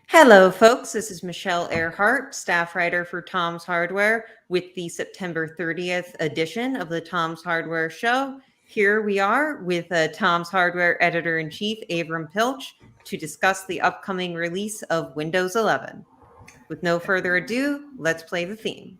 Hello, folks. This is Michelle Earhart, staff writer for Tom's Hardware, with the September 30th edition of the Tom's Hardware Show. Here we are with Tom's Hardware editor in chief, Avram Pilch, to discuss the upcoming release of Windows 11. With no further ado, let's play the theme.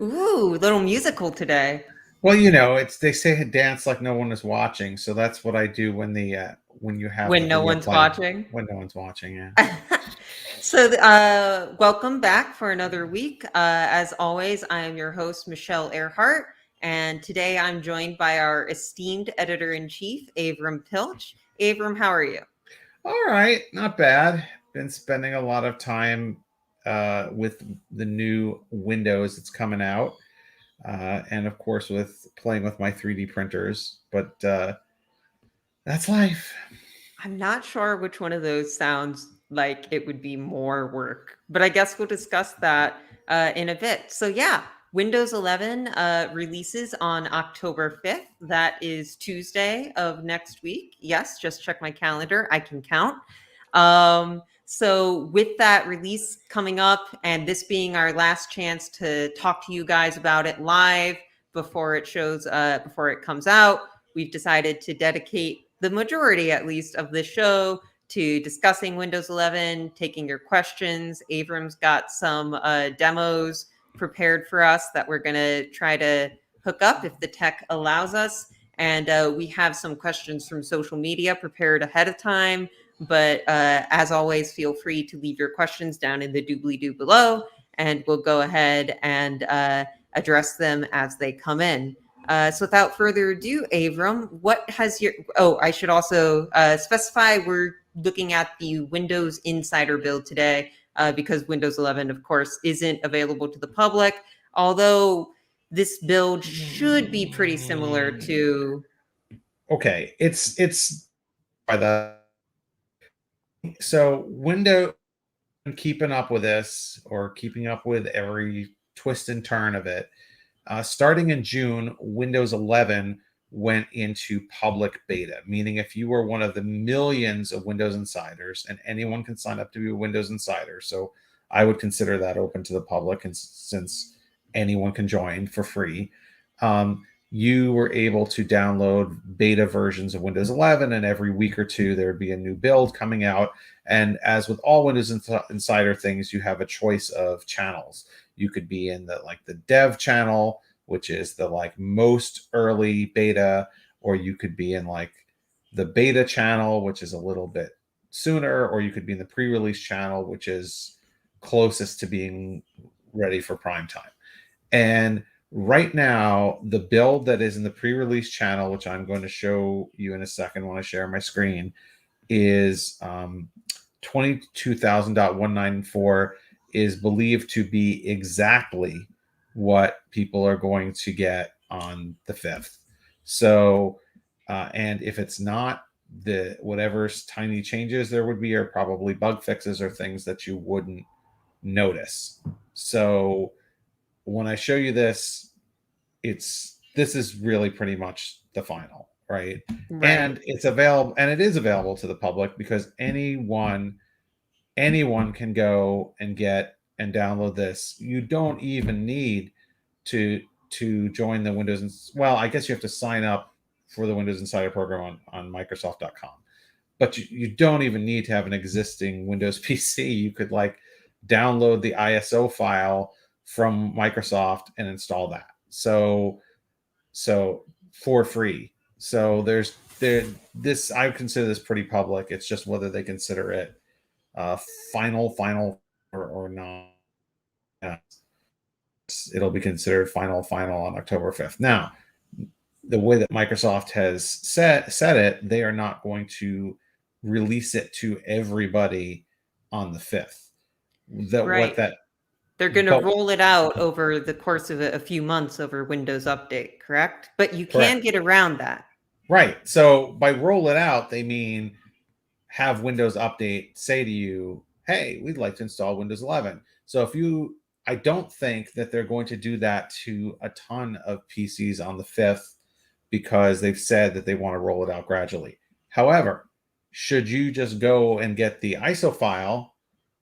Ooh, little musical today. Well, they say dance like no one is watching, so that's what I do when you have When the no video one's playing. watching. When no one's watching, yeah. So, welcome back for another week. As always, I am your host, Michelle Earhart, and today I'm joined by our esteemed editor-in-chief, Avram Pilch. Avram, how are you? All right, not bad. Been spending a lot of time with the new Windows that's coming out, and of course with playing with my 3D printers. But that's life. I'm not sure which one of those sounds like it would be more work, but I guess we'll discuss that in a bit. So, yeah, Windows 11 releases on October 5th. That is Tuesday of next week. Yes, just check my calendar. I can count. So, with that release coming up, and this being our last chance to talk to you guys about it live before before it comes out, we've decided to dedicate the majority, at least, of the show to discussing Windows 11, taking your questions. Avram's got some demos prepared for us that we're going to try to hook up if the tech allows us. And we have some questions from social media prepared ahead of time. But as always, feel free to leave your questions down in the doobly-doo below, and we'll go ahead and address them as they come in. So without further ado, Avram, what has your... Oh, I should also specify we're looking at the Windows Insider build today because Windows 11, of course, isn't available to the public, although this build should be pretty similar to... Okay, it's by the so Windows keeping up with this or keeping up with every twist and turn of it. Starting in June, Windows 11 went into public beta, meaning if you were one of the millions of Windows insiders, and anyone can sign up to be a Windows insider, so I would consider that open to the public, and since anyone can join for free, you were able to download beta versions of Windows 11, and every week or two there would be a new build coming out. And as with all Windows Insider things, you have a choice of channels. You could be in the dev channel, which is the most early beta, or you could be in the beta channel, which is a little bit sooner, or you could be in the pre-release channel, which is closest to being ready for prime time. And right now, the build that is in the pre-release channel, which I'm going to show you in a second when I share my screen, is 22,000.194, is believed to be exactly what people are going to get on the 5th. So, and if it's not, whatever tiny changes there would be are probably bug fixes or things that you wouldn't notice. So when I show you this, this is really pretty much the final, right? And it's available, and it is available to the public because anyone can go and get and download this. You don't even need to join the Windows. Well, I guess you have to sign up for the Windows Insider program on Microsoft.com, but you don't even need to have an existing Windows PC. You could download the ISO file from Microsoft and install that. So for free. So this, I would consider this pretty public. It's just whether they consider it final or not. It'll be considered final on October 5th. Now, the way that Microsoft has said it, they are not going to release it to everybody on the 5th. They're going to roll it out over the course of a few months over Windows Update, correct? But you can get around that. Right. So by roll it out, they mean have Windows Update say to you, hey, we'd like to install Windows 11. So I don't think that they're going to do that to a ton of PCs on the 5th because they've said that they want to roll it out gradually. However, should you just go and get the ISO file,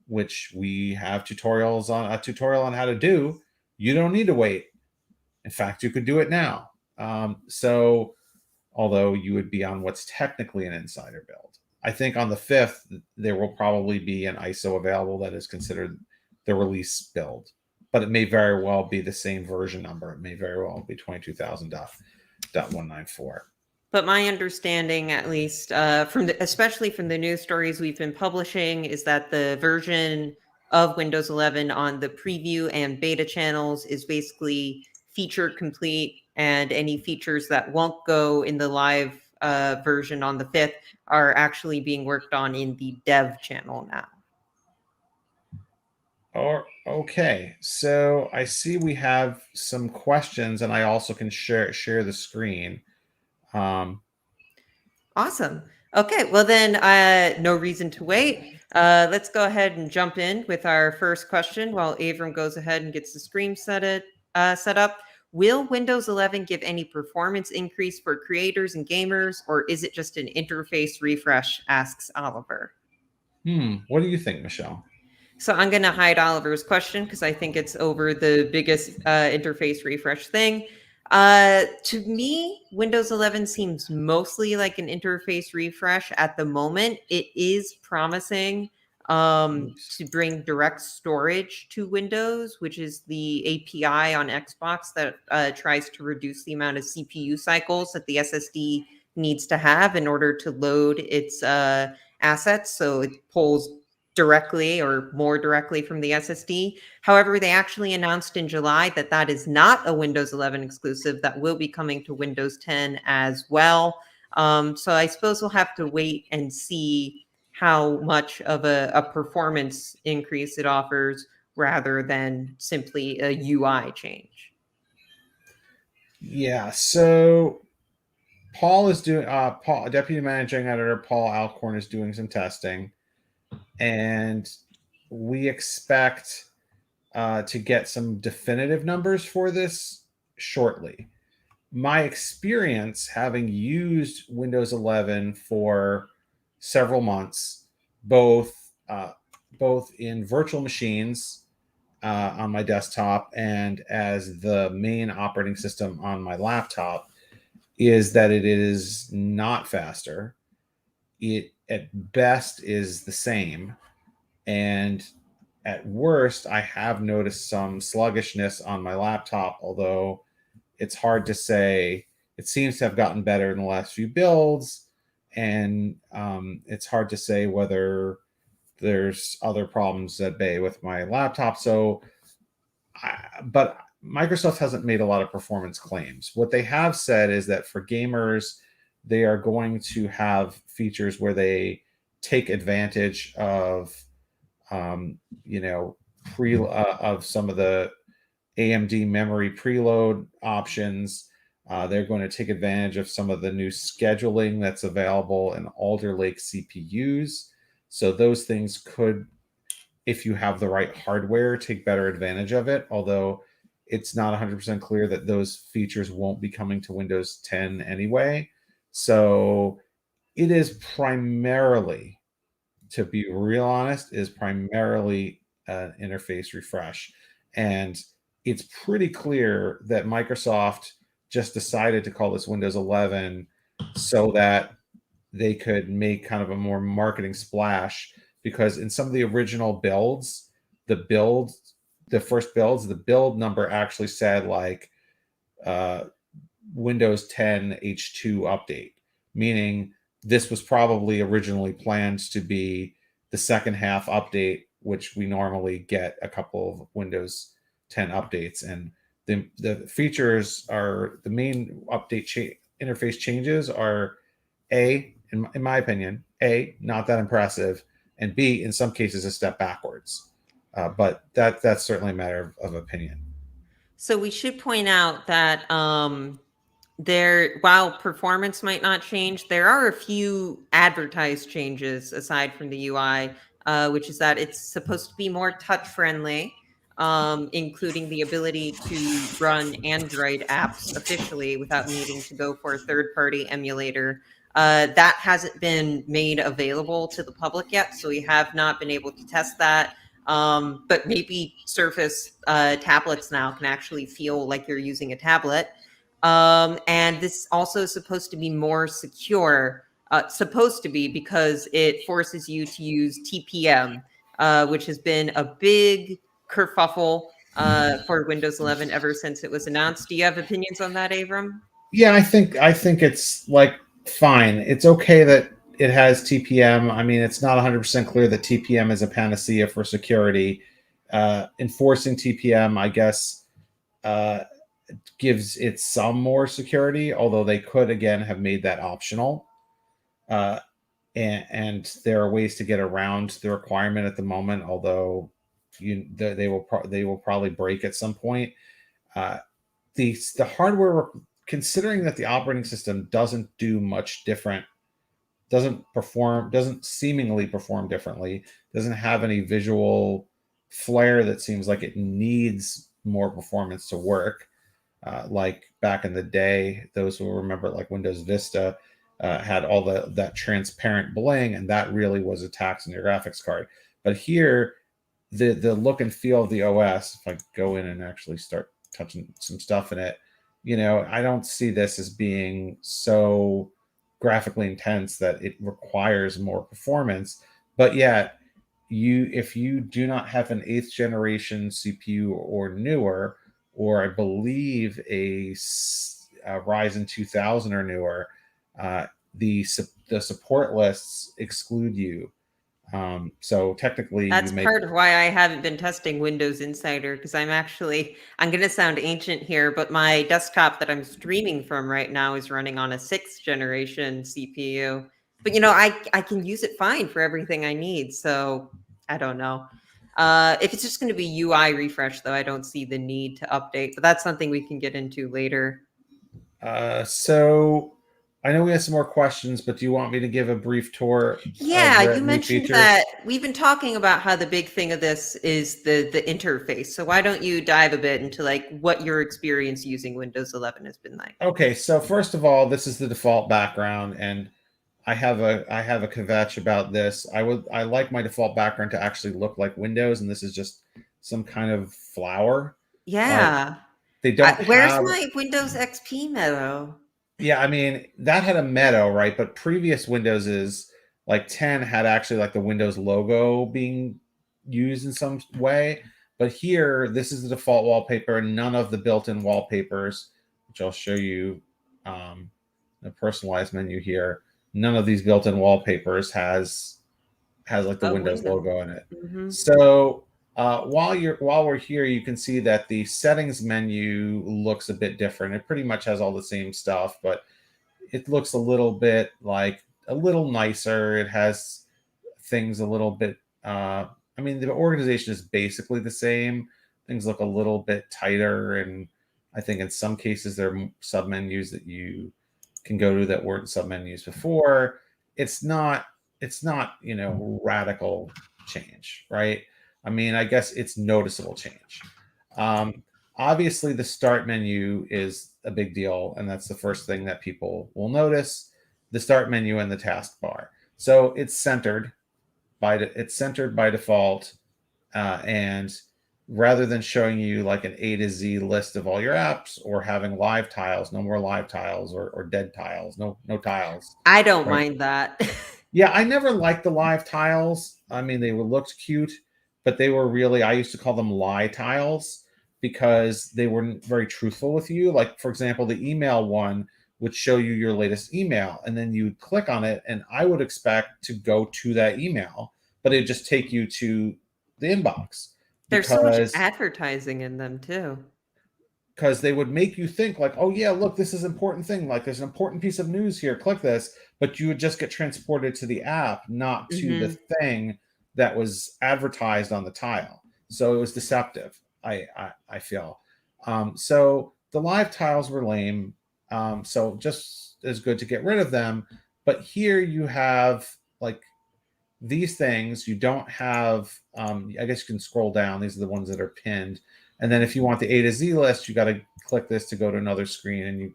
which we have tutorials on, a tutorial on how to do, you don't need to wait. In fact, you could do it now. So although you would be on what's technically an insider build. I think on the 5th, there will probably be an ISO available that is considered the release build, but it may very well be the same version number. It may very well be 22,000.194. But my understanding, at least especially from the news stories we've been publishing, is that the version of Windows 11 on the preview and beta channels is basically feature complete, and any features that won't go in the live version on the 5th are actually being worked on in the dev channel now. Okay, so I see we have some questions, and I also can share the screen. Awesome. Okay, well then, no reason to wait. Let's go ahead and jump in with our first question while Avram goes ahead and gets the screen set up. Will Windows 11 give any performance increase for creators and gamers, or is it just an interface refresh? Asks Oliver. What do you think, Michelle? So I'm going to hide Oliver's question because I think it's over the biggest interface refresh thing. To me, Windows 11 seems mostly like an interface refresh at the moment. It is promising to bring direct storage to Windows, which is the API on Xbox that tries to reduce the amount of CPU cycles that the SSD needs to have in order to load its assets. So it pulls directly or more directly from the SSD. However, they actually announced in July that that is not a Windows 11 exclusive, that will be coming to Windows 10 as well. So I suppose we'll have to wait and see how much of a performance increase it offers rather than simply a UI change. Yeah, so Paul is doing Deputy Managing Editor Paul Alcorn is doing some testing, and we expect to get some definitive numbers for this shortly. My experience, having used Windows 11 for several months, both in virtual machines on my desktop and as the main operating system on my laptop, is that it is not faster. It at best is the same, and at worst, I have noticed some sluggishness on my laptop, although it's hard to say. It seems to have gotten better in the last few builds, and it's hard to say whether there's other problems at bay with my laptop. But Microsoft hasn't made a lot of performance claims. What they have said is that for gamers, they are going to have features where they take advantage of of some of the AMD memory preload options. They're going to take advantage of some of the new scheduling that's available in Alder Lake CPUs. So those things could, if you have the right hardware, take better advantage of it. Although it's not 100% clear that those features won't be coming to Windows 10 anyway. So it is primarily, to be real honest, is primarily an interface refresh. And it's pretty clear that Microsoft just decided to call this Windows 11 so that they could make kind of a more marketing splash, because in some of the original builds, the first builds, the build number actually said like Windows 10 H2 update, meaning this was probably originally planned to be the second half update, which we normally get a couple of Windows 10 updates. And the features are, the main update interface changes are in my opinion, not that impressive, and B, in some cases, a step backwards. But that's certainly a matter of opinion. So we should point out that while performance might not change, there are a few advertised changes aside from the UI which is that it's supposed to be more touch friendly, including the ability to run Android apps officially without needing to go for a third party emulator. That hasn't been made available to the public yet, so we have not been able to test that. But maybe Surface tablets now can actually feel like you're using a tablet. And this also is supposed to be more secure. Supposed to be, because it forces you to use TPM, which has been a big kerfuffle for Windows 11 ever since it was announced. Do you have opinions on that, Avram? Yeah, I think it's like fine. It's okay that it has TPM. I mean, it's not 100% clear that TPM is a panacea for security. Enforcing TPM, I guess, uh, gives it some more security, although they could again have made that optional. Uh, and there are ways to get around the requirement at the moment, although they will probably break at some point. Uh, the hardware, considering that the operating system doesn't do much different, doesn't seemingly perform differently, doesn't have any visual flair that seems like it needs more performance to work. Like back in the day, those who remember, like Windows Vista, had all that transparent bling, and that really was a tax on your graphics card. But here, the look and feel of the OS, if I go in and actually start touching some stuff in it, I don't see this as being so graphically intense that it requires more performance. But yet, if you do not have an eighth generation CPU or newer, or I believe a Ryzen 2000 or newer, uh, the support lists exclude you. So technically, you That's make part of why I haven't been testing Windows Insider, because I'm going to sound ancient here, but my desktop that I'm streaming from right now is running on a sixth generation CPU. But I can use it fine for everything I need. So I don't know. If it's just going to be UI refresh, though, I don't see the need to update. But that's something we can get into later. so I know we have some more questions, but do you want me to give a brief tour of Yeah, the you new mentioned that features? we've been talking about how the big thing of this is the interface. So why don't you dive a bit into like what your experience using Windows 11 has been like? Okay, so first of all, this is the default background, and I have a kvetch about this. I like my default background to actually look like Windows, and this is just some kind of flower. Like Yeah. they don't Where's have. my Windows XP Meadow? Yeah, I mean that had a meadow, right? But previous Windows is like 10 had actually like the Windows logo being used in some way. But here, this is the default wallpaper, and none of the built-in wallpapers, which I'll show you, the personalized menu here. None of these built-in wallpapers has like the Oh, Windows Windows. logo in it. Hmm. So while we're here, you can see that the settings menu looks a bit different. It pretty much has all the same stuff, but it looks a little bit like a little nicer. It has things a little bit. I mean, the organization is basically the same. Things look a little bit tighter, and I think in some cases there are sub menus that you can go to that weren't sub menus before. It's not. It's not radical change, right? I mean, I guess it's noticeable change. Um, Obviously, the start menu is a big deal, and that's the first thing that people will notice: the start menu and the taskbar. So it's centered by default, and rather than showing you like an A to Z list of all your apps or having live tiles, no more live tiles or dead tiles, no tiles, I don't right? mind that. Yeah, I never liked the live tiles. I mean, they were looked cute, but they were really, I used to call them lie tiles because they weren't very truthful with you. Like, for example, the email one would show you your latest email, and then you would click on it, and I would expect to go to that email, but it'd just take you to the inbox There's so much because advertising in them too. they would make you think like, oh yeah, look, this is an important thing, like there's an important piece of news here, click this, but you would just get transported to the app, not to the Hmm. thing that was advertised on the tile. So it was deceptive, I feel. So the live tiles were lame, so just as good to get rid of them. But here you have like these things, you don't have, I guess you can scroll down. These are the ones that are pinned. And then if you want the A to Z list, you got to click this to go to another screen, and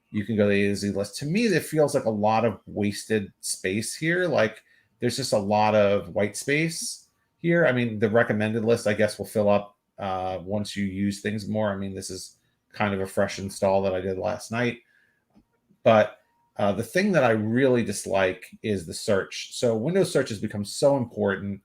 you can go to the A to Z list. To me, it feels like a lot of wasted space here. Like there's just a lot of white space here. I mean, the recommended list, I guess, will fill up once you use things more. I mean, this is kind of a fresh install that I did last night. But the thing that I really dislike is the search. So Windows search has become so important.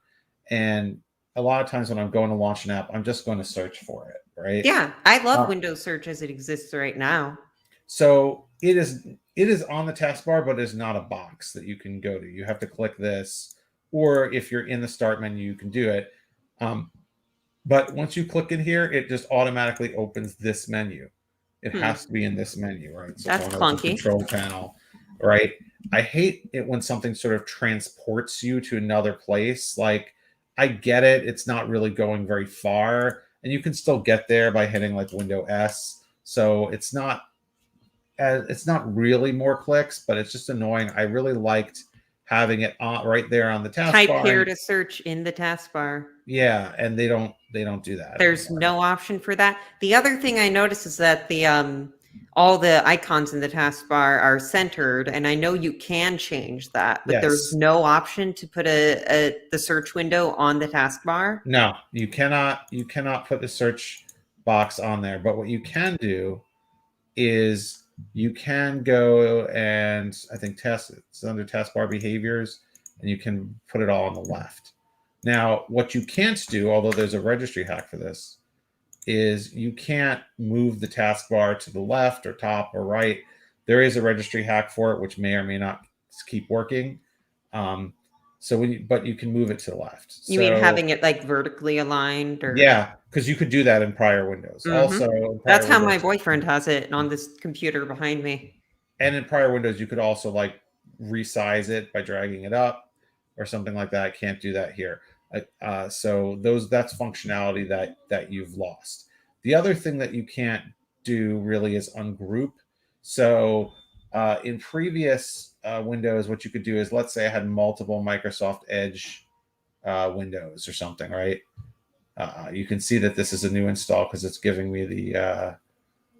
And a lot of times when I'm going to launch an app, I'm just going to search for it, right? Yeah, I love Uh, Windows Search as it exists right now. So it is on the taskbar, but it's not a box that you can go to. You have to click this, or if you're in the start menu, you can do it. Um, but once you click in here, it just automatically opens this menu. It Hmm, has to be in this menu, right? So that's going over to clunky. control panel, right? I hate it when something sort of transports you to another place. Like I get it, it's not really going very far, and you can still get there by hitting like Window S. So it's not really more clicks, but it's just annoying. I really liked having it on right there on the Type taskbar, here and to search in the taskbar. yeah, and they don't do that There's anymore. no option for that. The other thing I noticed is that the all the icons in the taskbar are centered, and I know you can change that, but there's Yes, no option to put the search window on the taskbar. no, you cannot put the search box on there. But what you can do is you can go and I think it's under taskbar behaviors, and you can put it all on the left. Now, what you can't do, although there's a registry hack for this, is you can't move the taskbar to the left or top or right. There is a registry hack for it, which may or may not keep working. Um, but you can move it to the left. You mean So having it like vertically aligned or yeah, because you could do that in prior Windows. Mhm. Also, in That's prior how my Windows, boyfriend has it on this computer behind me. and in prior Windows, you could also like resize it by dragging it up or something like that. I can't do that here. So that's functionality that you've lost. The other thing that you can't do really is ungroup. So in previous Windows, what you could do is, let's say I had multiple Microsoft Edge Windows or something, right? You can see that this is a new install because it's giving me the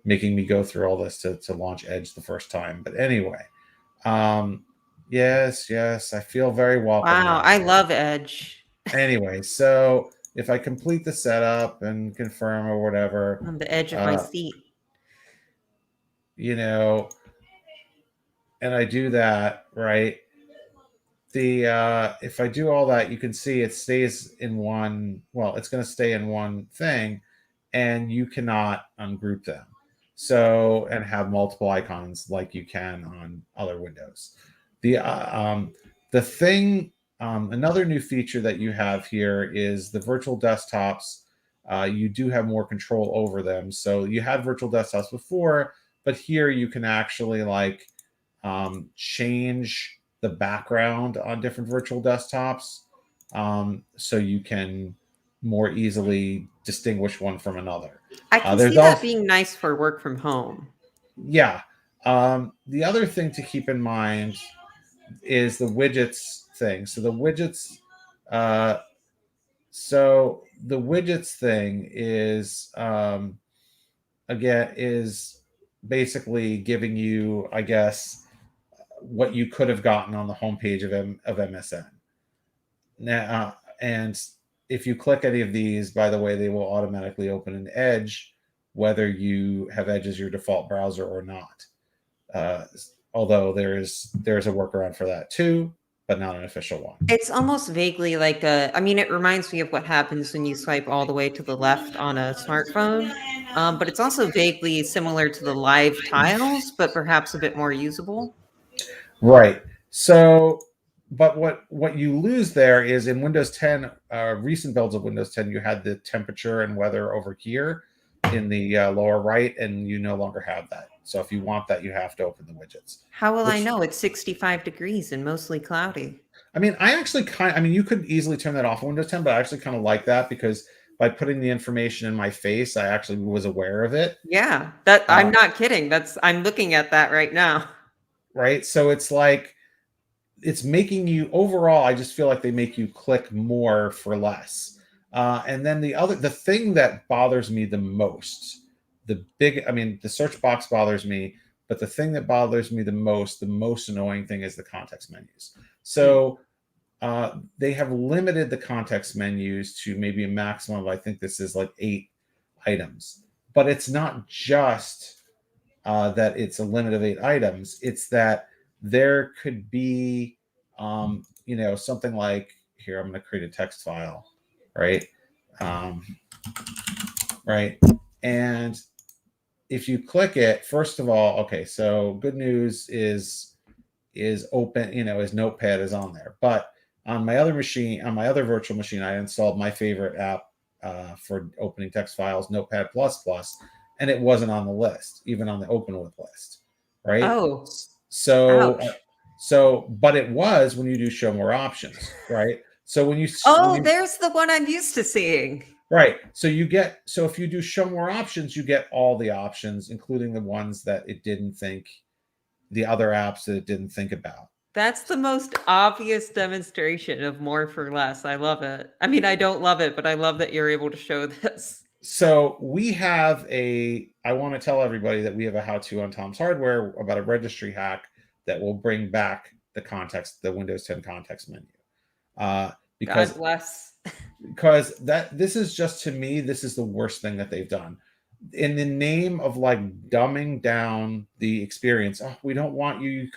making me go through all this to launch Edge the first time. But anyway, um, yes, I feel very welcome Wow, now. I love Edge Anyway, so if I complete the setup and confirm or whatever, on the edge of my uh, seat. you know, and I do that, right? The if I do all that, you can see it stays in one. Well, it's going to stay in one thing, and you cannot ungroup them. So and have multiple icons like you can on other windows. The the thing Another new feature that you have here is the virtual desktops. You do have more control over them. So you had virtual desktops before, but here you can actually like change the background on different virtual desktops, so you can more easily distinguish one from another. I can There's see that also, being nice for work from home. yeah. The other thing to keep in mind is the widgets thing. Uh, so the widgets thing is again is basically giving you, I guess, what you could have gotten on the homepage of MSN. Now, and if you click any of these, by the way, they will automatically open an Edge, whether you have Edge as your default browser or not. Uh, Although there's a workaround for that too, but not an official one. It's almost vaguely like I mean, it reminds me of what happens when you swipe all the way to the left on a smartphone. But it's also vaguely similar to the live tiles, but perhaps a bit more usable. Right. So, but what you lose there is in Windows 10, recent builds of Windows 10, you had the temperature and weather over here in the lower right, and you no longer have that. So if you want that, you have to open the widgets. How will I Which, know it's 65 degrees and mostly cloudy? I mean, I mean, you could easily turn that off in Windows 10, but I actually kind of like that because by putting the information in my face, I actually was aware of it. Yeah, that I'm Uh, not kidding. I'm looking at that right now. right. So it's like it's making you overall. I just feel like they make you click more for less. And then the thing that bothers me the most, the search box bothers me, but the thing that bothers me the most annoying thing is the context menus. Mm. So they have limited the context menus to maybe a maximum of, I think this is like 8 items, but it's not just that it's a limit of 8 items. It's that there could be, something like here. I'm going to create a text file, right? Um, right, and if you click it, first of all, okay. So good news is open. Is Notepad is on there, but on my other machine, on my other virtual machine, I installed my favorite app for opening text files, Notepad plus plus, and it wasn't on the list, even on the open with list, right? Oh, So, ouch. but it was when you do show more options, right? So when Oh, you there's the one I'm used to seeing. right, so if you do show more options, you get all the options, including the ones that it didn't think, the other apps that it didn't think about. That's the most obvious demonstration of more for less. I love it. I mean, I don't love it, but I love that you're able to show this. So I want to tell everybody that we have a how-to on Tom's Hardware about a registry hack that will bring back the Windows 10 context menu. Uh, God because bless. this is just, to me, this is the worst thing that they've done. In the name of like dumbing down the experience, oh, we don't want you.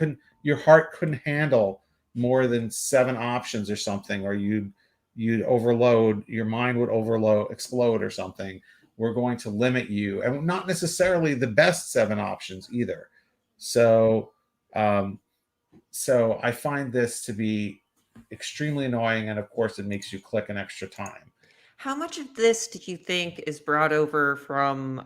Your heart couldn't handle more than 7 options or something, or you'd overload, your mind would explode or something. We're going to limit you, and not necessarily the best 7 options either. So, um, so I find this to be extremely annoying, and of course, it makes you click an extra time. How much of this do you think is brought over from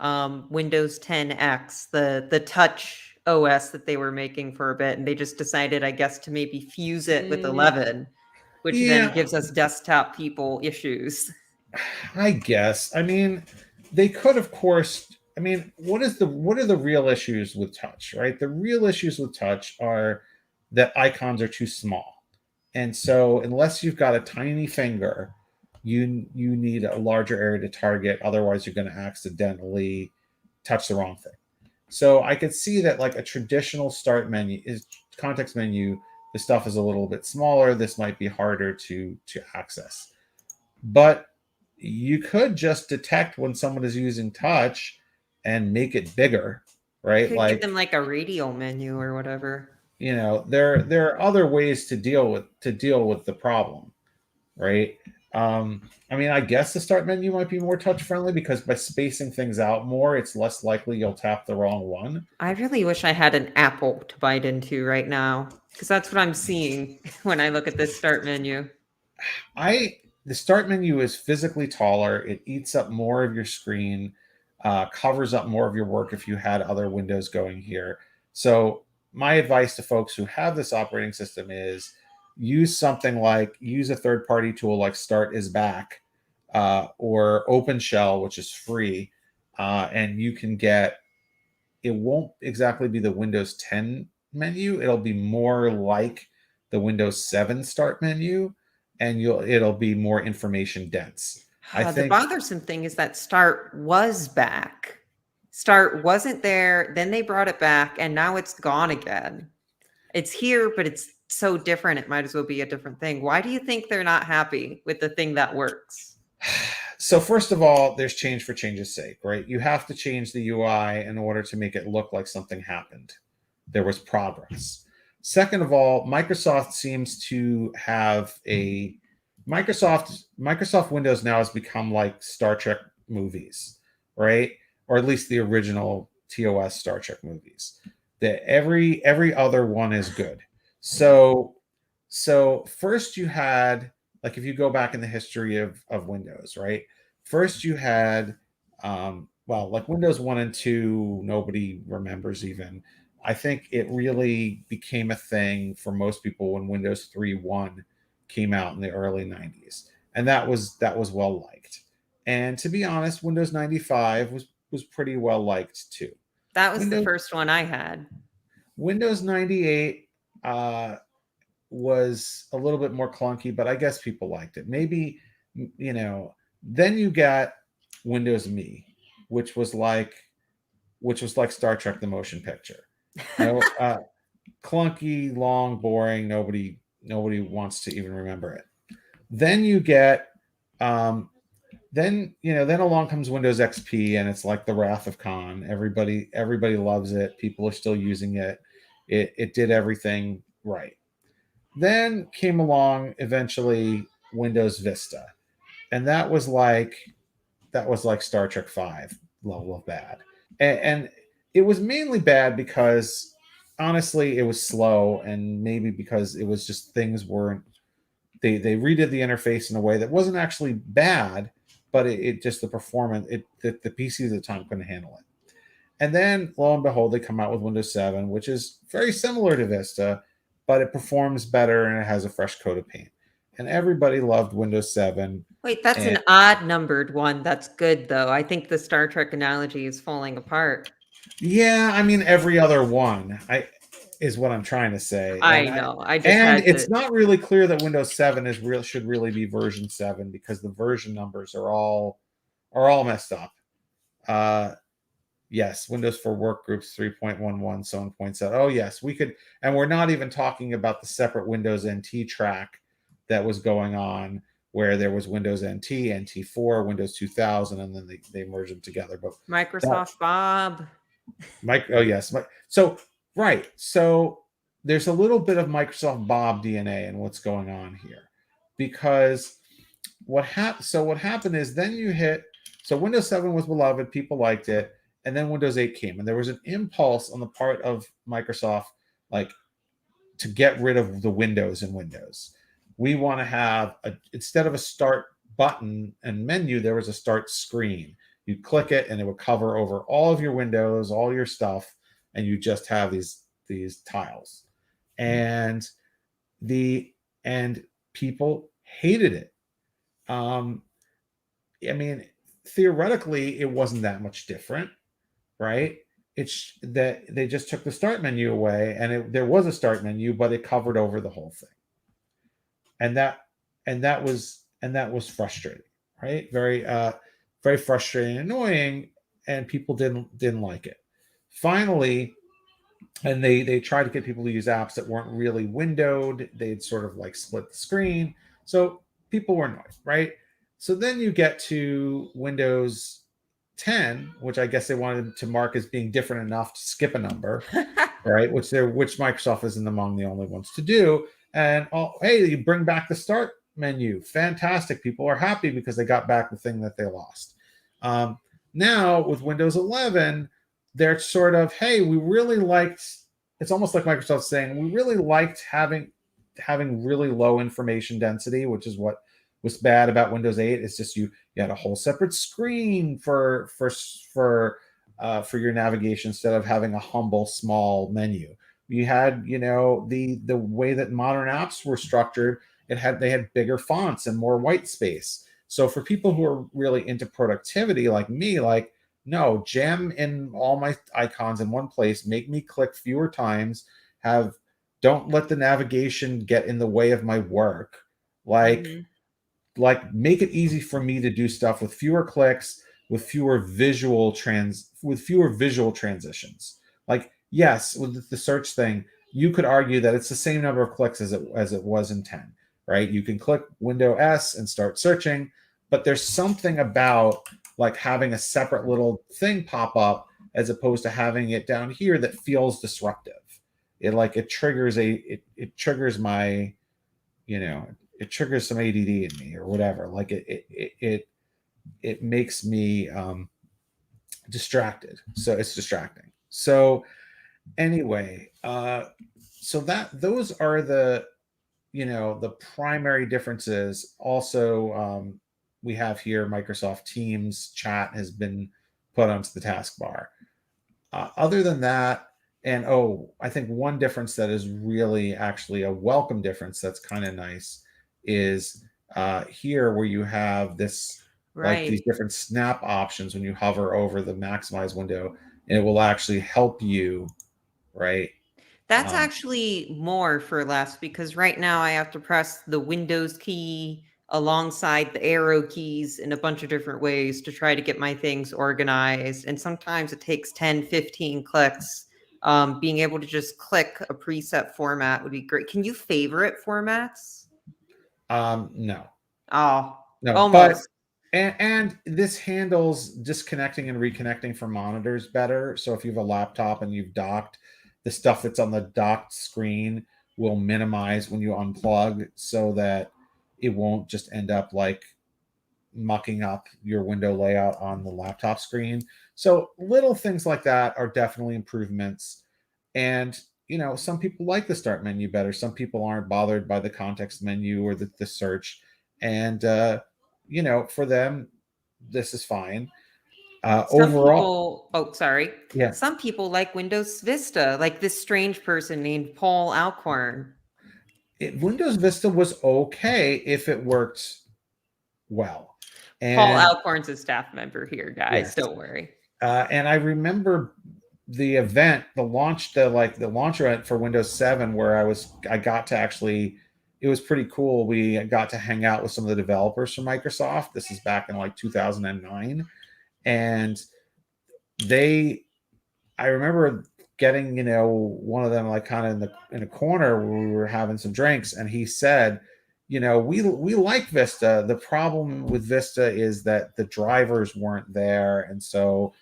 Windows 10X, the touch OS that they were making for a bit, and they just decided, I guess, to maybe fuse it with Mm, 11, which then yeah, gives us desktop people issues. I guess. I mean, they could, of course. I mean, what are the real issues with touch, right? The real issues with touch are that icons are too small. And so unless you've got a tiny finger, you need a larger area to target, otherwise you're going to accidentally touch the wrong thing. So I could see that like a traditional start menu is context menu, the stuff is a little bit smaller, this might be harder to access. But you could just detect when someone is using touch and make it bigger, right? Could give Like, them like a radial menu or whatever. there are other ways to deal with the problem, right? I mean, I guess the start menu might be more touch friendly because by spacing things out more, it's less likely you'll tap the wrong one. I really wish I had an apple to bite into right now, because that's what I'm seeing when I look at this start menu. I The start menu is physically taller. It eats up more of your screen, covers up more of your work if you had other windows going here. So my advice to folks who have this operating system is use a third party tool like Start is Back, or OpenShell, which is free, and you can get. It won't exactly be the Windows 10 menu. It'll be more like the Windows 7 start menu, and it'll be more information dense. I The think. bothersome thing is that Start was back. Start wasn't there, then they brought it back, and now it's gone again. It's here, but it's so different, it might as well be a different thing. Why do you think they're not happy with the thing that works? So first of all, there's change for change's sake, right? You have to change the UI in order to make it look like something happened. There was progress. Second of all, Microsoft seems to have a Microsoft Windows now has become like Star Trek movies, right? Or at least the original TOS Star Trek movies. That every other one is good. So first you had, like, if you go back in the history of Windows, right? First you had, well, like Windows 1 and 2, nobody remembers even. I think it really became a thing for most people when Windows 3.1 came out in the early 90s. And that was well liked. And to be honest, Windows 95 was pretty well liked too. That was the Windows first one I had. Windows 98, uh, was a little bit more clunky, but I guess people liked it. Maybe, you know, then you got Windows Me, which was like Star Trek the motion picture. No, clunky, long, boring. Nobody wants to even remember it. Then you get then along comes Windows XP, and it's like the wrath of Khan. Everybody loves it. People are still using it. It did everything right. Then came along eventually Windows Vista, and that was like Star Trek 5 level of bad. And it was mainly bad because honestly it was slow, and maybe because it was just things weren't they redid the interface in a way that wasn't actually bad, but it just the performance the PCs at the time couldn't handle it. And then lo and behold, they come out with Windows 7, which is very similar to Vista, but it performs better and it has a fresh coat of paint. And everybody loved Windows 7. Wait, that's And an odd numbered one. That's good though. I think the Star Trek analogy is falling apart. yeah, I mean every other one I is what I'm trying to say. I know. I just And had it's to. not really clear that Windows 7 should really be version 7 because the version numbers are all messed up. Uh yes, Windows for Workgroups 3.11, so on points out. Oh yes, we could, and we're not even talking about the separate Windows NT track that was going on where there was Windows NT, NT4, Windows 2000, and then they merged them together. But that Microsoft Bob. Mike, oh yes, so right, so there's a little bit of Microsoft Bob DNA in what's going on here, because what happened is then you hit so Windows 7 was beloved, people liked it, and then Windows 8 came, and there was an impulse on the part of Microsoft, like, to get rid of the windows in Windows. We want to have instead of a start button and menu, there was a start screen. You click it and it would cover over all of your windows, all your stuff, and you just have these tiles. And the and people hated it. Um, I mean, theoretically, it wasn't that much different, right? It's that they just took the start menu away, and there was a start menu, but it covered over the whole thing, and that was frustrating, right? Very frustrating, and annoying, and people didn't like it. Finally, and they tried to get people to use apps that weren't really windowed. They'd sort of like split the screen, so people were annoyed, right? So then you get to Windows 10, which I guess they wanted to mark as being different enough to skip a number, right? Which Microsoft isn't among the only ones to do. And hey, you bring back the start menu, fantastic. People are happy because they got back the thing that they lost. Um, Now with Windows 11, they're sort of, hey, we really liked. It's almost like Microsoft saying we really liked having really low information density, which is what was bad about Windows 8. It's just you had a whole separate screen for your navigation instead of having a humble small menu. You had, the way that modern apps were structured. They had bigger fonts and more white space. So for people who are really into productivity like me, like, no, jam in all my icons in one place, make me click fewer times, have don't let the navigation get in the way of my work. Like Mhm. like make it easy for me to do stuff with fewer clicks, with fewer visual transitions. Like, yes, with the search thing, you could argue that it's the same number of clicks as it was in 10, right? You can click Window S and start searching, but there's something about like having a separate little thing pop up as opposed to having it down here that feels disruptive. It triggers my, you know it triggers some ADD in me or whatever. Like it makes me distracted. So it's distracting. So anyway, so those are the primary differences. Also, we have here Microsoft Teams chat has been put onto the taskbar. Other than that, and I think one difference that is really actually a welcome difference that's kind of nice is here where you have this like these Right. different snap options when you hover over the maximize window, and it will actually help you, right? That's actually more for less because right now I have to press the Windows key alongside the arrow keys in a bunch of different ways to try to get my things organized. And sometimes it takes 10, 15 clicks. Being able to just click a preset format would be great. Can you favorite formats? No, Oh, no, but almost. and this handles disconnecting and reconnecting from monitors better. So if you have a laptop and you've docked, the stuff that's on the docked screen will minimize when you unplug, so that it won't just end up like mucking up your window layout on the laptop screen. So little things like that are definitely improvements. And some people like the start menu better. Some people aren't bothered by the context menu or the search. And for them, this is fine. Some Overall, people, oh, sorry. yeah, Some people like Windows Vista, like this strange person named Paul Alcorn. Windows Vista was okay if it worked well. Paul And Alcorn's a staff member here, guys. yes, Don't worry. and I remember the event, the launch event for Windows 7, where I got to actually, it was pretty cool. We got to hang out with some of the developers from Microsoft. This is back in like 2009, and they, I remember getting, one of them like kind of in a corner where we were having some drinks, and he said, we like Vista. The problem with Vista is that the drivers weren't there, and so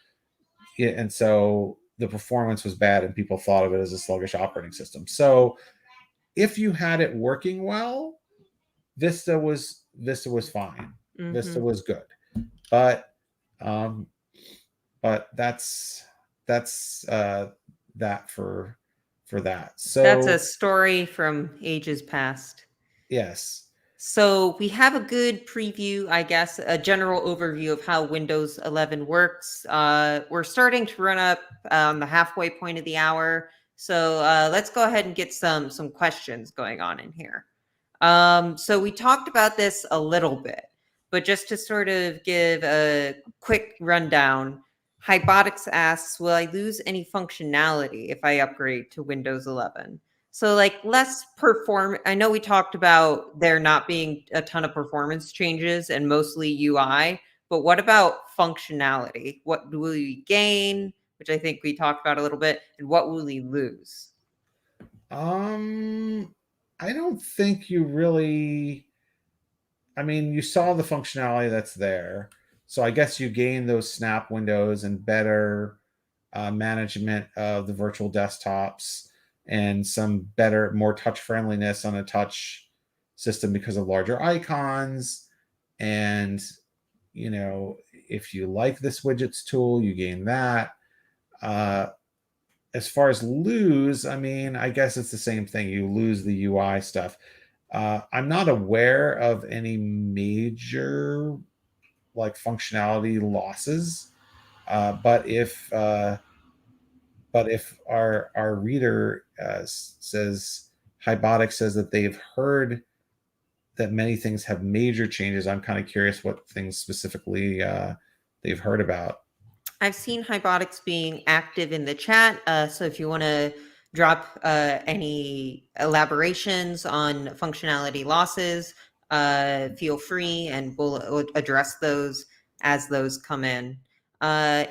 the performance was bad, and people thought of it as a sluggish operating system. So if you had it working well, Vista was fine. Vista Hmm. was good, but um, but that's that for that. That's a So story from ages past. yes. So we have a good preview, I guess, a general overview of how Windows 11 works. We're starting to run up on the halfway point of the hour, so let's go ahead and get some questions going on in here. So we talked about this a little bit, but just to sort of give a quick rundown, Hybotics asks, will I lose any functionality if I upgrade to Windows 11? So like less perform. I know we talked about there not being a ton of performance changes and mostly UI, but what about functionality? What will we gain? Which I think we talked about a little bit, and what will we lose? um I don't think you really, I mean, you saw the functionality that's there. So I guess you gain those snap windows and better management of the virtual desktops, and some better, more touch friendliness on a touch system because of larger icons. And, if you like this widgets tool, you gain that. Uh, as far as lose, I mean, I guess it's the same thing. You lose the UI stuff. I'm not aware of any major like functionality losses. But if our reader says, Hybotic says that they've heard that many things have major changes, I'm kind of curious what things specifically they've heard about. I've seen Hybotics being active in the chat. So if you want to drop any elaborations on functionality losses, feel free and we'll address those as those come in.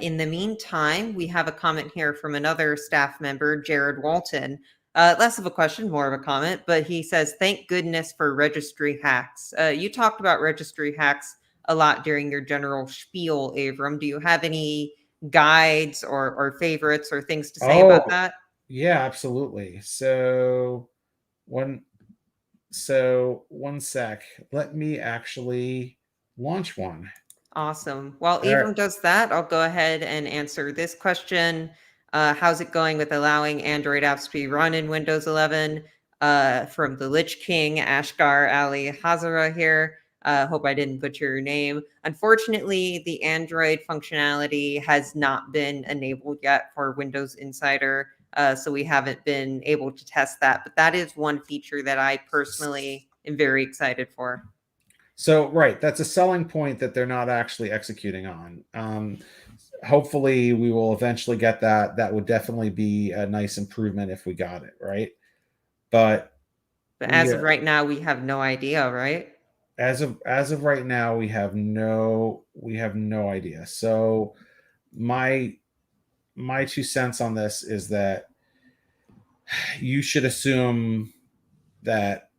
In the meantime, we have a comment here from another staff member, Jared Walton. Less of a question, more of a comment, but he says, thank goodness for registry hacks. You talked about registry hacks a lot during your general spiel, Avram. Do you have any guides or favorites or things to say about Oh, that? yeah, absolutely. So one sec. Let me actually launch one. Awesome. While All right. Avram does that, I'll go ahead and answer this question. How's it going with allowing Android apps to be run in Windows 11? From the Lich King, Ashgar Ali Hazara here. Hope I didn't butcher your name. Unfortunately, the Android functionality has not been enabled yet for Windows Insider. So we haven't been able to test that. But that is one feature that I personally am very excited for. So right, that's a selling point that they're not actually executing on. hopefully we will eventually get that. That would definitely be a nice improvement if we got it, right? But But we as of right now, we have no idea, right? as of right now, we have no idea. So my my 2 cents on this is that you should assume that,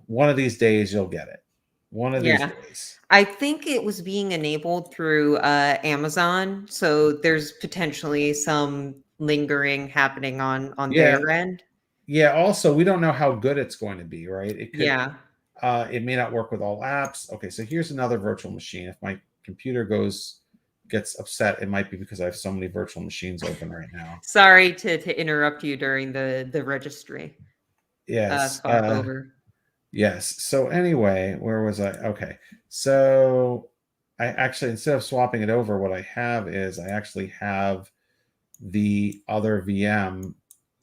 one of these days you'll get it. One of these Yeah. days. I think it was being enabled through Amazon, so there's potentially some lingering happening on Yeah. their end. Yeah. Also, we don't know how good it's going to be, right? Yeah. It may not work with all apps. Okay. So here's another virtual machine. If my computer gets upset, it might be because I have so many virtual machines open right now. Sorry to interrupt you during the registry Yes. swap over. Yes. So anyway, where was I? Okay. So I actually, instead of swapping it over, what I have is I actually have the other VM,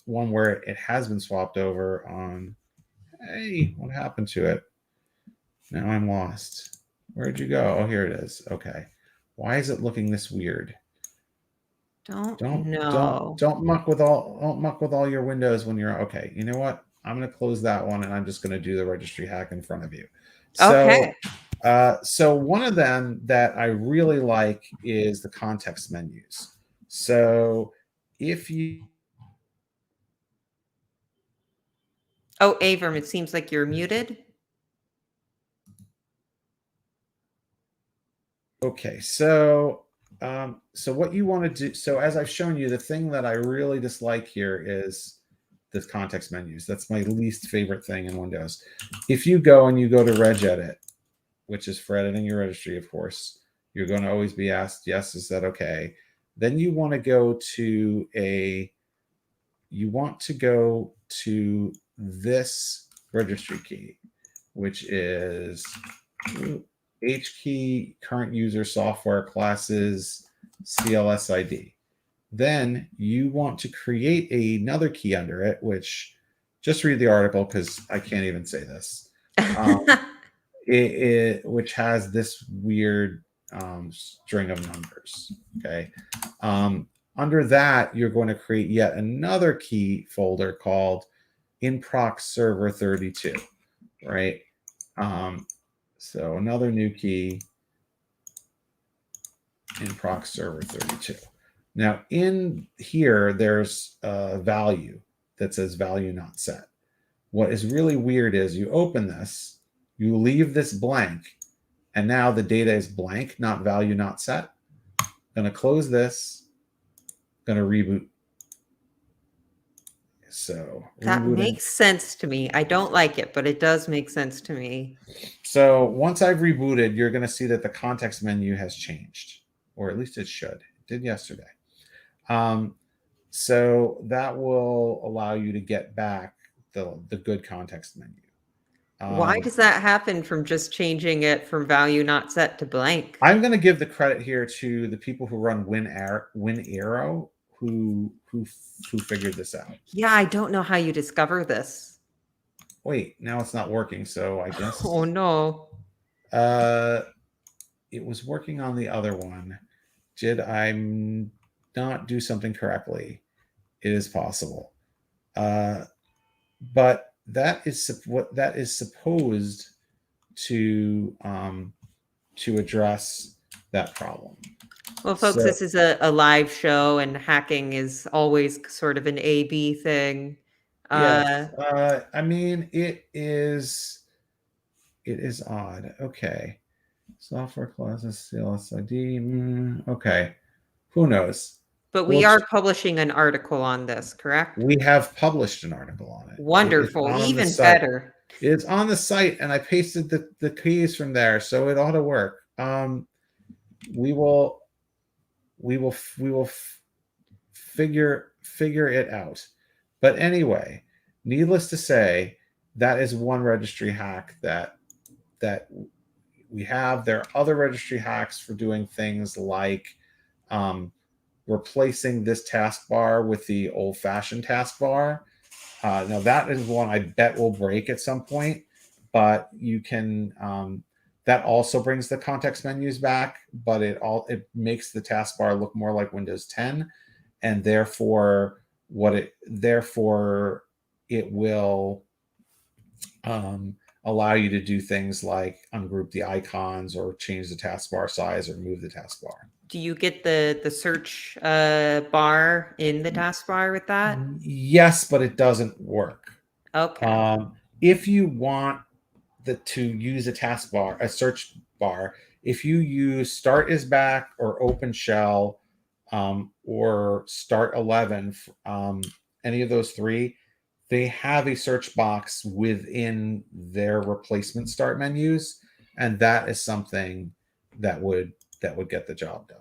one where it has been swapped over on. Hey, what happened to it? Now I'm lost. Where'd you go? Oh, here it is. Okay. Why is it looking this weird? Don't Don't know. don't muck with all your windows when you're okay. You know what? I'm gonna close that one and I'm just gonna do the registry hack in front of you. Okay. So one of them that I really like is the context menus. So if you Oh, Avram, it seems like you're muted. Okay, so what you want to do, so as I've shown you, the thing that I really dislike here is the context menus. That's my least favorite thing in Windows. If you go and you go to regedit, which is for editing your registry, of course, you're going to always be asked, yes, is that okay? Then you want to go to this registry key, which is H key, current user, software, classes, CLS ID. Then you want to create another key under it, which just read the article because I can't even say this. Which has this weird string of numbers. Okay. Under that, you're going to create yet another key folder called inprox server 32, right? So another new key, inprox server 32. Now in here, there's a value that says value not set. What is really weird is you open this, you leave this blank, and now the data is blank, not value not set. Gonna close this, gonna reboot. So That rebooting. makes sense to me. I don't like it, but it does make sense to me. So once I've rebooted, you're gonna see that the context menu has changed, or at least it should. It did yesterday. So that will allow you to get back the good context menu. Why does that happen from just changing it from value not set to blank? I'm going to give the credit here to the people who run WinArrow who figured this out. Yeah, I don't know how you discover this. Wait, now it's not working. So I Oh guess no. it was working on the other one. Did I not do something correctly? It is possible, but that is what that is supposed to address that problem. Well, folks, So this is a live show, and hacking is always sort of an A/B thing. yes, I mean it is odd. Okay, software classes, CLS ID. Okay, who knows? But we Well, are publishing an article on this, correct? we have published an article on it. It is Wonderful, on the even site. better. It's on the site, and I pasted the keys from there, so it ought to work. We will figure it out. But anyway, needless to say, that is one registry hack that we have. There are other registry hacks for doing things like replacing this taskbar with the old-fashioned taskbar. Now that is one I bet will break at some point, but you can. That also brings the context menus back, but it makes the taskbar look more like Windows 10, and therefore it will allow you to do things like ungroup the icons or change the taskbar size or move the taskbar. Do you get the search bar in the taskbar with that? Yes, but it doesn't work. Okay. If you want to use a search bar, if you use Start is Back or Open Shell or Start 11, any of those three, they have a search box within their replacement start menus, and that is something that would get the job done.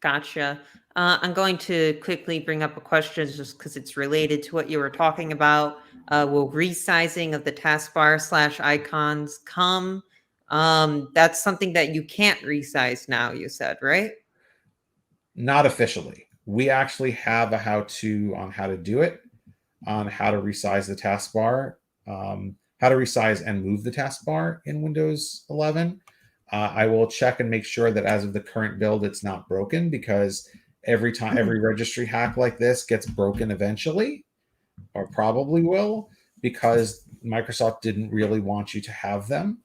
Gotcha. I'm going to quickly bring up a question just because it's related to what you were talking about. Will resizing of the taskbar / icons come? That's something that you can't resize now, you said, right? Not officially. We actually have a how-to on how to do it, on how to resize the taskbar, how to resize and move the taskbar in Windows 11. I will check and make sure that as of the current build, it's not broken, because every registry hack like this gets broken eventually, or probably will, because Microsoft didn't really want you to have them.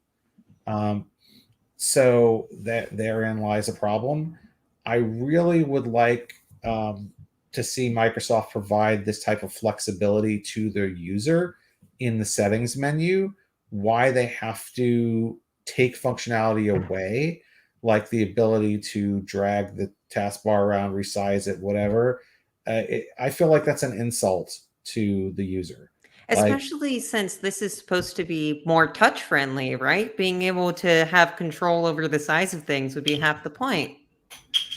So that therein lies a problem. I really would like to see Microsoft provide this type of flexibility to their user in the settings menu. Why they have to take functionality away, like the ability to drag the taskbar around, resize it, whatever. I feel like that's an insult to the user. Like, Especially since this is supposed to be more touch friendly, right? Being able to have control over the size of things would be half the point.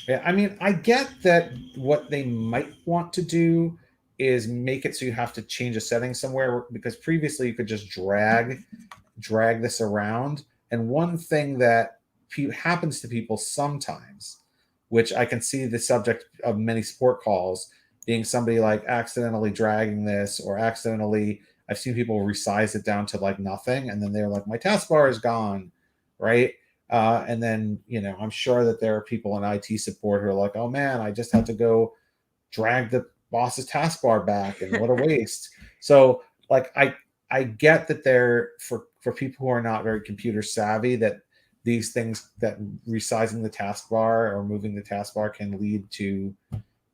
yeah, I mean, I get that what they might want to do is make it so you have to change a setting somewhere, because previously you could just drag this around. And one thing that happens to people sometimes, which I can see the subject of many support calls being somebody like accidentally dragging this, or accidentally, I've seen people resize it down to like nothing, and then they're like, my taskbar is gone, right? And then, I'm sure that there are people in IT support who are like, oh man, I just had to go drag the boss's taskbar back, and what a waste. So like, I get that they're for people who are not very computer savvy, that these things, that resizing the taskbar or moving the taskbar can lead to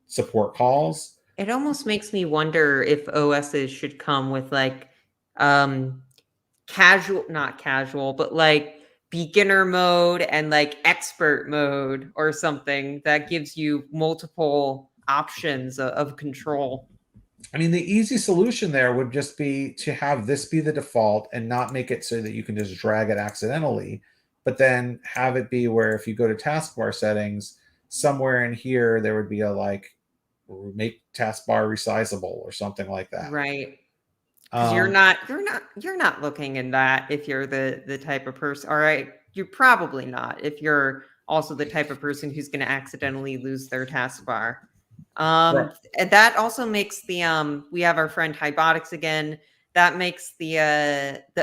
support calls. It almost makes me wonder if OSs should come with like um casual, not casual, but like beginner mode and like expert mode or something that gives you multiple options of control. I mean, the easy solution there would just be to have this be the default and not make it so that you can just drag it accidentally, but then have it be where if you go to taskbar settings, somewhere in here there would be a like make taskbar resizable or something like that. Right. Because Um, you're not looking in that if you're the type of person. All right, you're probably not if you're also the type of person who's going to accidentally lose their taskbar. right. And that also makes the we have our friend Hybotics again. That makes the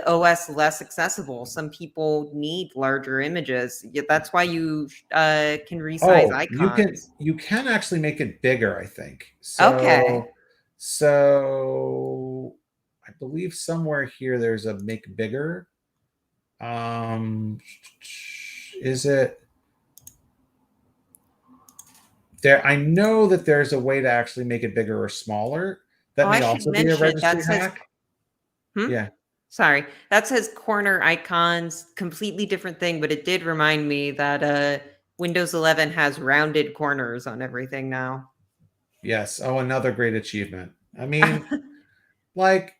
OS less accessible. Some people need larger images. That's why you can resize Oh, you can icons. actually make it bigger, I think. Okay. So I believe somewhere here there's a make bigger. Is it there? I know that there's a way to actually make it bigger or smaller. Oh, That I may should also be a mention registry that says hack. hmm? Yeah. Sorry. That says corner icons, completely different thing, but it did remind me that Windows 11 has rounded corners on everything now. Yes. Oh, another great achievement. I mean, like,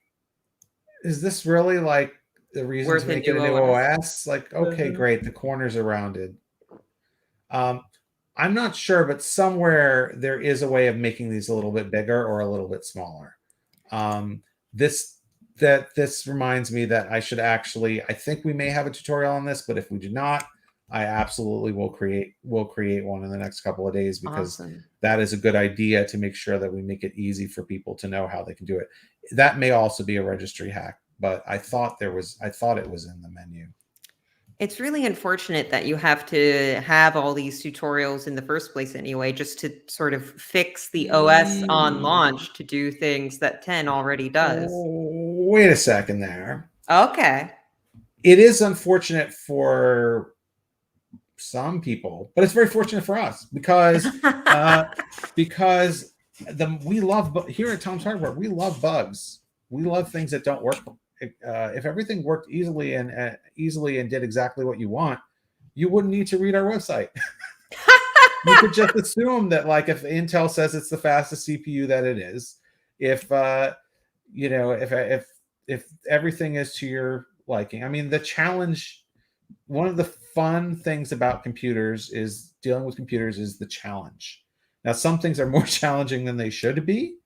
is this really like the reason to Worth a make it new a new OS. OS? Like, okay, Mhm. great. The corners are rounded. Um, I'm not sure, but somewhere there is a way of making these a little bit bigger or a little bit smaller. Um, this this reminds me that I should actually. I think we may have a tutorial on this, but if we do not, I absolutely will create one in the next couple of days, because Awesome. that is a good idea to make sure that we make it easy for people to know how they can do it. That may also be a registry hack, but I thought it was in the menu. It's really unfortunate that you have to have all these tutorials in the first place anyway, just to sort of fix the OS on launch to do things that 10 already does. Wait a second there. Okay. It is unfortunate for some people, but it's very fortunate for us because we love here at Tom's Hardware, we love bugs. We love things that don't work. If everything worked easily and did exactly what you want, you wouldn't need to read our website. You could just assume that, like, if Intel says it's the fastest CPU, that it is. If if everything is to your liking. I mean, the challenge. One of the fun things about computers is dealing with computers is the challenge. Now, some things are more challenging than they should be.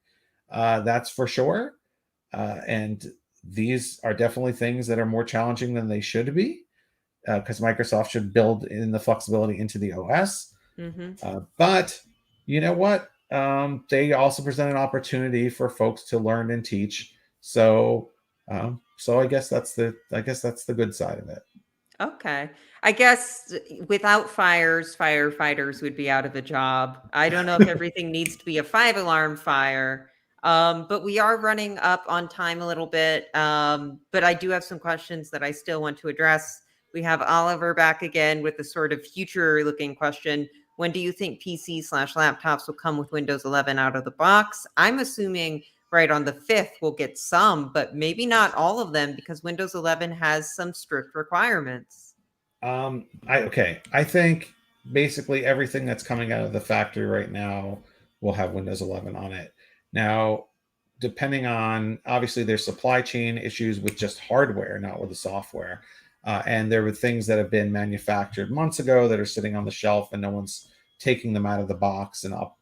That's for sure. And these are definitely things that are more challenging than they should be, because Microsoft should build in the flexibility into the OS. But you know what? They also present an opportunity for folks to learn and teach. So I guess that's the good side of it. Okay. I guess without fires, firefighters would be out of a job. I don't know if everything needs to be a 5 alarm fire. But we are running up on time a little bit. But I do have some questions that I still want to address. We have Oliver back again with a sort of future looking question. When do you think PC/laptops will come with Windows 11 out of the box? I'm assuming right on the 5th we'll get some, but maybe not all of them because Windows 11 has some strict requirements. I think basically everything that's coming out of the factory right now will have Windows 11 on it. Now, depending on, obviously there's supply chain issues with just hardware, not with the software. And there were things that have been manufactured months ago that are sitting on the shelf and no one's taking them out of the box and up.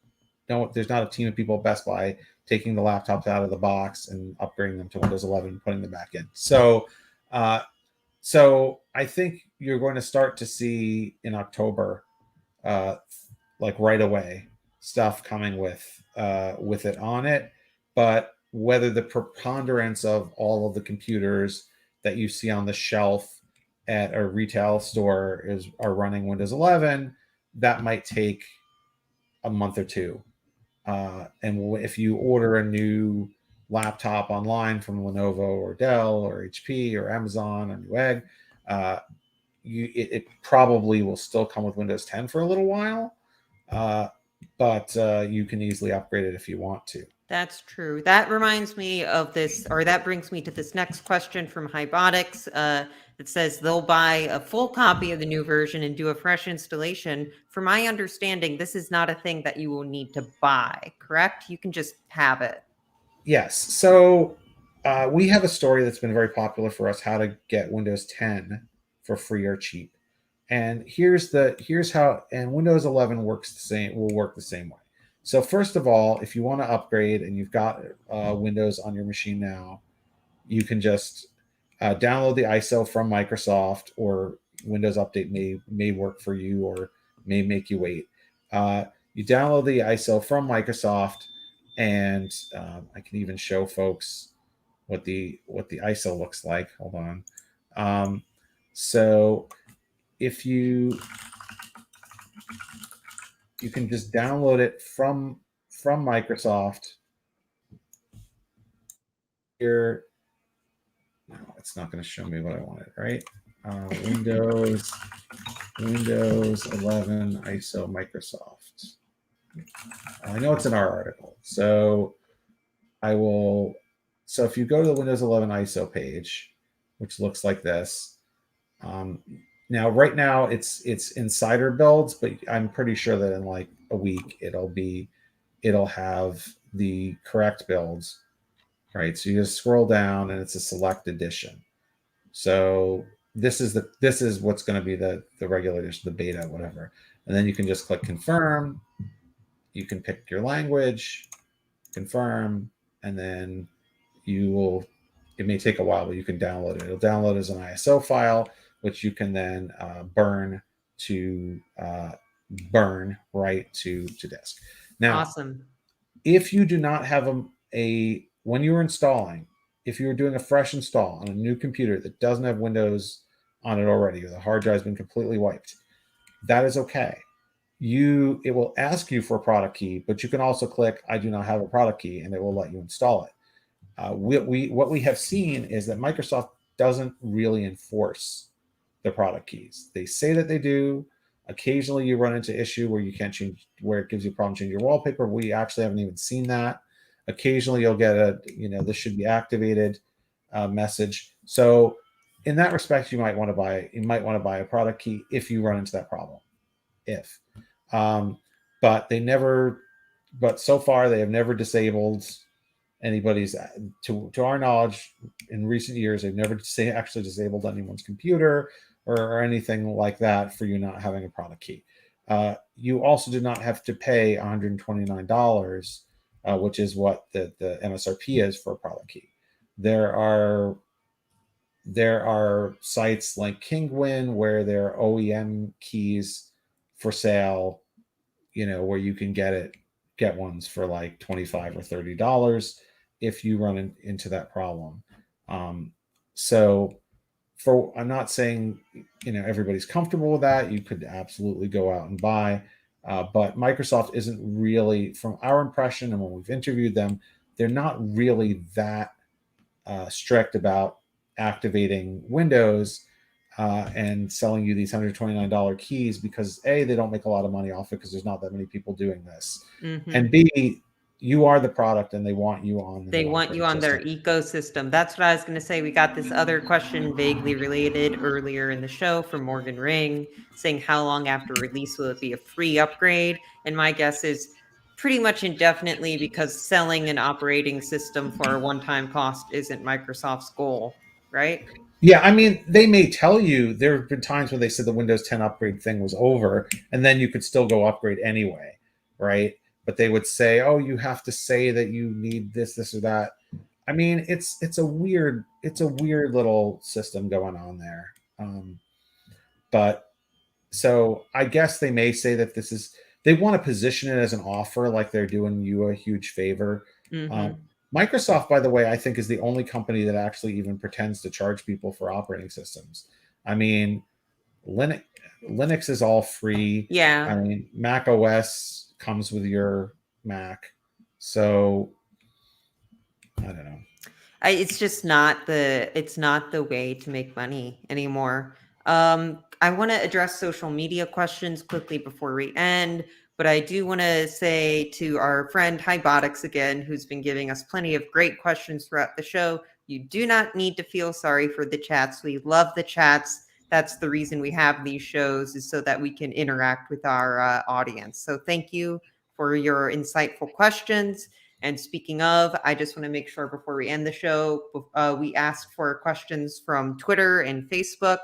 No, there's not a team of people at Best Buy taking the laptops out of the box and upgrading them to Windows 11 and putting them back in. Uh, so I think you're going to start to see in October, uh, like right away, stuff coming with it on it. But whether the preponderance of all of the computers that you see on the shelf at a retail store are running Windows 11, that might take a month or two. And if you order a new laptop online from Lenovo or Dell or HP or Amazon or Newegg, it probably will still come with Windows 10 for a little while, but you can easily upgrade it if you want to. That's true. That reminds me of this, or that brings me to this next question from Hybotics. That says they'll buy a full copy of the new version and do a fresh installation. From my understanding, this is not a thing that you will need to buy, correct? You can just have it. Yes. So we have a story that's been very popular for us, how to get Windows 10 for free or cheap. And here's how, and Windows 11 will work the same way. So first of all, if you want to upgrade and you've got Windows on your machine now, you can just download the ISO from Microsoft, or Windows Update may work for you or may make you wait. You download the ISO from Microsoft, and I can even show folks what the ISO looks like. Hold on. So if you can just download it from Microsoft. Here, no, it's not going to show me what I wanted, right? Windows 11 ISO Microsoft. I know it's in our article. So if you go to the Windows 11 ISO page, which looks like this, now right now it's insider builds, but I'm pretty sure that in like a week it'll have the correct builds, right? So you just scroll down and it's a select edition. So this is what's going to be the regular edition, the beta, whatever. And then you can just click confirm. You can pick your language, confirm, and then it may take a while, but you can download it. It'll download as an ISO file, which you can then burn right to disk. Now, Awesome. if you do not have when you're installing, if you're doing a fresh install on a new computer that doesn't have Windows on it already, or the hard drive's been completely wiped. That is okay. It will ask you for a product key, but you can also click I do not have a product key, and it will let you install it. What we have seen is that Microsoft doesn't really enforce the product keys. They say that they do. Occasionally, you run into issue where you can't change, where it gives you a problem changing your wallpaper. We actually haven't even seen that. Occasionally, you'll get a this should be activated message. So, in that respect, you might want to buy a product key if you run into that problem. If, um, but they never, but so far they have never disabled anybody's, to our knowledge, in recent years they've never actually disabled anyone's computer or anything like that for you not having a product key. You also do not have to pay $129, which is what the MSRP is for a product key. There are sites like Kingwin where there are OEM keys for sale, where you can get ones for like $25 or $30 if you run into that problem. So I'm not saying, everybody's comfortable with that. You could absolutely go out and buy, but Microsoft isn't really, from our impression and when we've interviewed them, they're not really that strict about activating Windows and selling you these $129 keys, because A, they don't make a lot of money off it because there's not that many people doing this. Mm-hmm. And B, you are the product and they want you on the They want you on their ecosystem. That's what I was going to say. We got this other question vaguely related earlier in the show from Morgan Ring saying, how long after release will it be a free upgrade? And my guess is pretty much indefinitely, because selling an operating system for a one-time cost isn't Microsoft's goal, right? Yeah, I mean, they may tell you, there have been times when they said the Windows 10 upgrade thing was over, and then you could still go upgrade anyway, right? But they would say, oh, you have to say that you need this or that. I mean, it's a weird little system going on there. But so I guess they may say that they want to position it as an offer, like they're doing you a huge favor. Mm-hmm. Microsoft, by the way, I think is the only company that actually even pretends to charge people for operating systems. I mean, Linux is all free. Yeah. I mean, Mac OS comes with your Mac. So I don't know. It's just not the way to make money anymore. I want to address social media questions quickly before we end, but I do want to say to our friend Hybotics again, who's been giving us plenty of great questions throughout the show, you do not need to feel sorry for the chats. We love the chats. That's the reason we have these shows, is so that we can interact with our audience. So thank you for your insightful questions. And speaking of, I just want to make sure before we end the show, we asked for questions from Twitter and Facebook.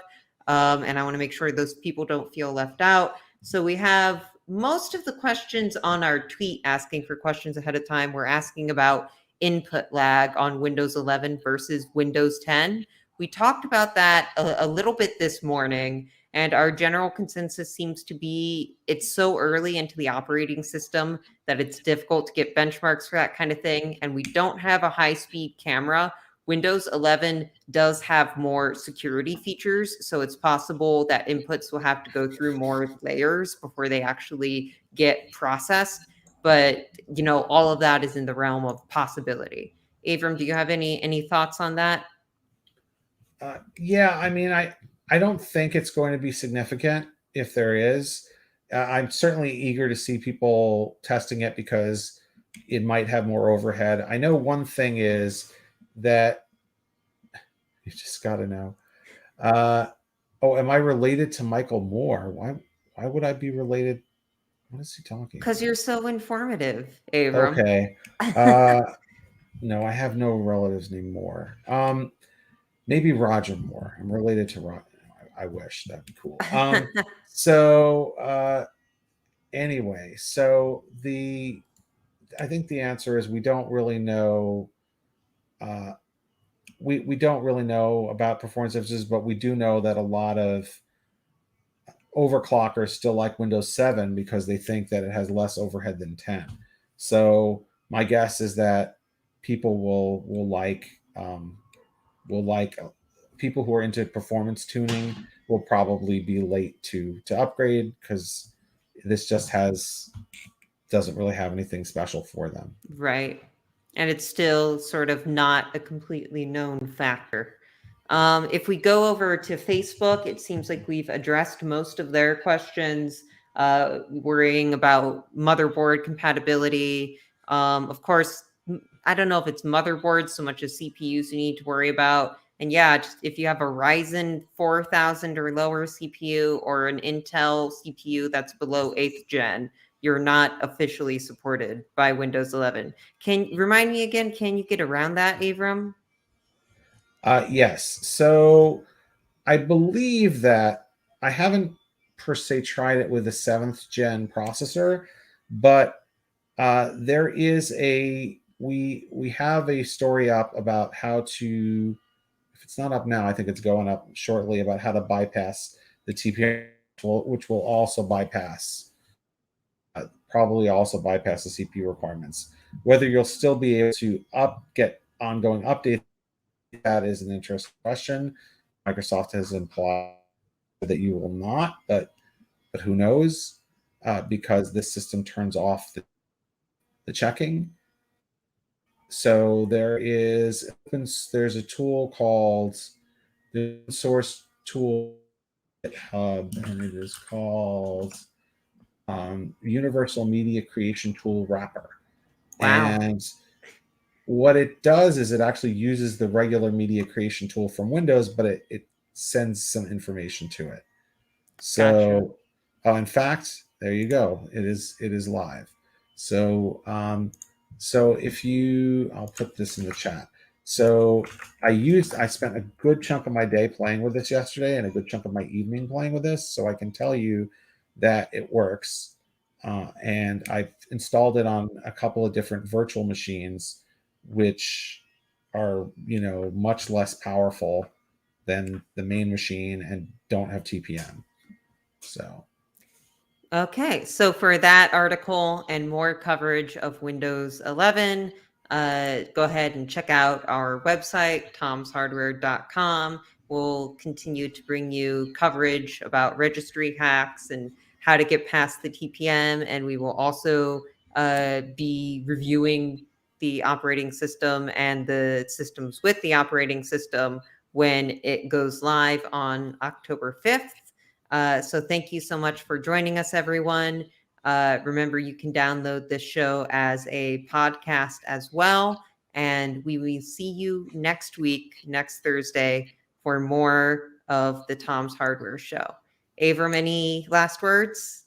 And I want to make sure those people don't feel left out. So we have most of the questions on our tweet asking for questions ahead of time. We're asking about input lag on Windows 11 versus Windows 10. We talked about that a little bit this morning. And our general consensus seems to be it's so early into the operating system that it's difficult to get benchmarks for that kind of thing. And we don't have a high-speed camera. Windows 11 does have more security features, so it's possible that inputs will have to go through more layers before they actually get processed. But, all of that is in the realm of possibility. Avram, do you have any thoughts on that? Yeah, I mean, I don't think it's going to be significant if there is. I'm certainly eager to see people testing it because it might have more overhead. I know one thing is that you just got to know. Am I related to Michael Moore? Why would I be related? What is he talking Because about? you're so informative, Avram. Okay. No, I have no relatives named Moore. Maybe Roger Moore. I'm related to Roger. I wish that'd be cool. Anyway, I think the answer is we don't really know. We don't really know about performance differences, but we do know that a lot of overclockers still like Windows 7 because they think that it has less overhead than 10. So my guess is that people will like people who are into performance tuning will probably be late to upgrade, because this just doesn't really have anything special for them. Right. And it's still sort of not a completely known factor. If we go over to Facebook, it seems like we've addressed most of their questions, worrying about motherboard compatibility. Of course, I don't know if it's motherboards so much as CPUs you need to worry about. And yeah, just if you have a Ryzen 4000 or lower CPU or an Intel CPU that's below 8th gen, you're not officially supported by Windows 11. Can remind me again, can you get around that, Avram? Yes. So I believe that I haven't per se tried it with a 7th gen processor, but there is we have a story up about how to, if it's not up now, I think it's going up shortly, about how to bypass the TPM, which will also bypass probably also bypass the CPU requirements. Whether you'll still be able to get ongoing updates, that is an interesting question. Microsoft has implied that you will not, but who knows? Because this system turns off the checking. So there's a tool called the source tool GitHub, and it is called Universal Media Creation Tool Wrapper. Wow. And what it does is it actually uses the regular media creation tool from Windows, but it sends some information to it. Gotcha. So, in fact, there you go. It is live. So, so if you, I'll put this in the chat. So I spent a good chunk of my day playing with this yesterday, and a good chunk of my evening playing with this. So I can tell you that it works. And I've installed it on a couple of different virtual machines, which are, much less powerful than the main machine and don't have TPM. So, Okay, so for that article and more coverage of Windows 11, go ahead and check out our website, tomshardware.com. We'll continue to bring you coverage about registry hacks and how to get past the TPM, and we will also be reviewing the operating system and the systems with the operating system when it goes live on October 5th. So thank you so much for joining us, everyone. Remember, you can download this show as a podcast as well. And we will see you next week, next Thursday, for more of the Tom's Hardware Show. Avram, any last words?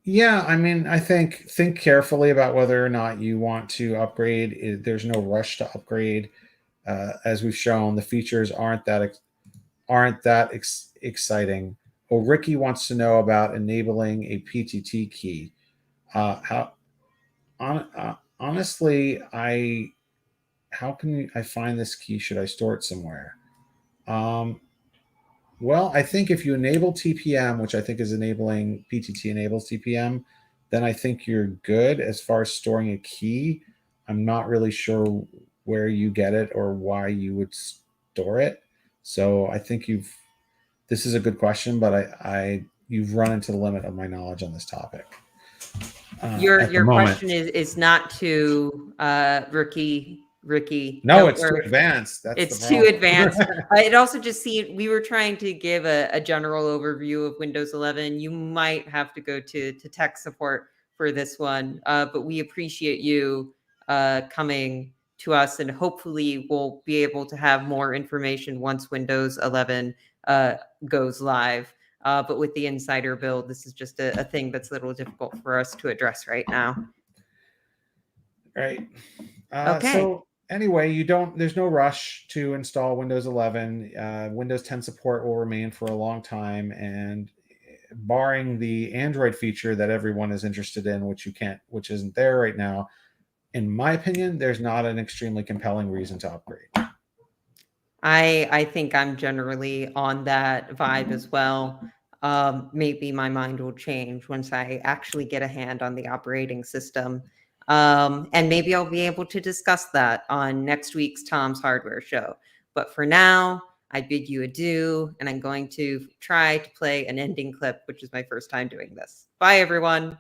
yeah, I mean, I think carefully about whether or not you want to upgrade. There's no rush to upgrade. As we've shown, the features aren't that exciting. Well, Ricky wants to know about enabling a PTT key. How honestly, how can I find this key? Should I store it somewhere? Um, well, I think if you enable TPM, which I think is enabling PTT enables TPM, then I think you're good as far as storing a key. I'm not really sure where you get it or why you would store it. So I think this is a good question, but you've run into the limit of my knowledge on this topic. Your question is not to Ricky. No, it's too advanced. That's it's the too problem. advanced. It also just we were trying to give a general overview of Windows 11. You might have to go to tech support for this one, but we appreciate you coming to us, and hopefully we'll be able to have more information once Windows 11 goes live. But with the insider build, this is just a thing that's a little difficult for us to address right now. Right. Okay. So anyway, there's no rush to install Windows 11. Windows 10 support will remain for a long time, and barring the Android feature that everyone is interested in, which isn't there right now, in my opinion, there's not an extremely compelling reason to upgrade. I think I'm generally on that vibe as well. Maybe my mind will change once I actually get a hand on the operating system. And maybe I'll be able to discuss that on next week's Tom's Hardware Show. But for now, I bid you adieu, and I'm going to try to play an ending clip, which is my first time doing this. Bye, everyone.